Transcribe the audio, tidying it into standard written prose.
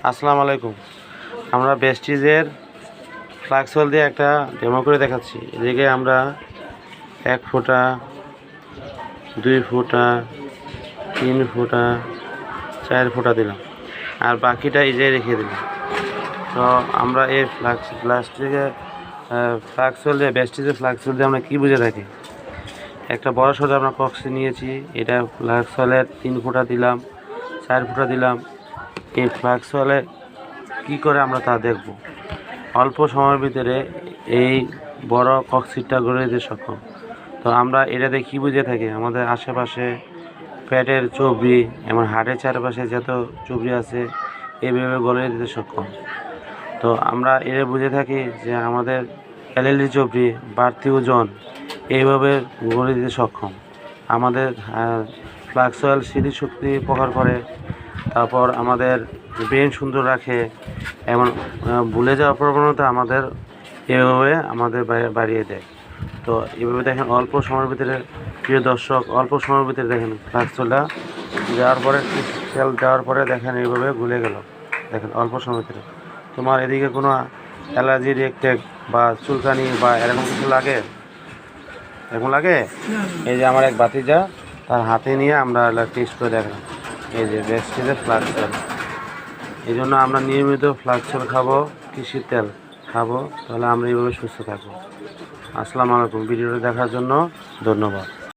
আসসালামু আলাইকুম। আমরা বেস্টিজের ফ্লাক্সল দিয়ে একটা ডেমো করে দেখাচ্ছি। এদিকে আমরা 1 ফুটা, 2 ফুটা, 3 ফুটা, 4 ফুটা দিলাম, আর বাকিটা এই যে রেখে দিলাম। তো আমরা এই ফ্লাক্সল দিয়ে বেস্টিজের ফ্লাক্সল দিয়ে আমরা কী বুঝে থাকি, একটা বড় সড়ো আমরা কক্সি নিয়েছি, এটা ফ্লাক্সলের 3 ফুটা দিলাম, 4 ফুটা দিলাম। এই ফ্লাক্সলে কী করে আমরা তা দেখব। অল্প সময়ের ভিতরে এই বড় কক্সিটটা গড়ে দিতে সক্ষম। তো আমরা এটাতে কী বুঝে থাকি, আমাদের আশেপাশে পেটের চবড়ি এমন হাড়ের চারপাশে যত চবড়ি আছে এইভাবে গড়ে দিতে সক্ষম। তো আমরা এটা বুঝে থাকি যে আমাদের এলএলডি চবড়ি বাড়তি ওজন এইভাবে গড়ে দিতে সক্ষম। আমাদের ফ্লাক্সল স্মৃতিশক্তি প্রকার করে, তারপর আমাদের ব্রেন সুন্দর রাখে, এমন ভুলে যাওয়ার প্রবণতা আমাদের এভাবে আমাদের বাড়িয়ে দেয়। তো এভাবে দেখেন অল্প সময়ের ভিতরে, প্রিয় দর্শক, অল্প সময়ের ভিতরে দেখেন ফ্লাক্সলটা দেওয়ার পরে, তেল দেওয়ার পরে দেখেন এইভাবে গুলে গেল। দেখেন অল্প সময়ের ভিতরে। তোমার এদিকে কোনো অ্যালার্জি রিয়েক্টেড বা চুলকানি বা এরকম কিছু লাগে? এরকম লাগে? এই যে আমার এক ভাতিজা, তার হাতে নিয়ে আমরা টেস্ট করে দেখলাম। এই যে বেস্টিজের ফ্লাক্সল। এই জন্য আমরা নিয়মিত ফ্লাক্সল খাবো, কৃষির তেল খাবো, তাহলে আমরা এইভাবে সুস্থ থাকবো। আসসালামু আলাইকুম। ভিডিওটা দেখার জন্য ধন্যবাদ।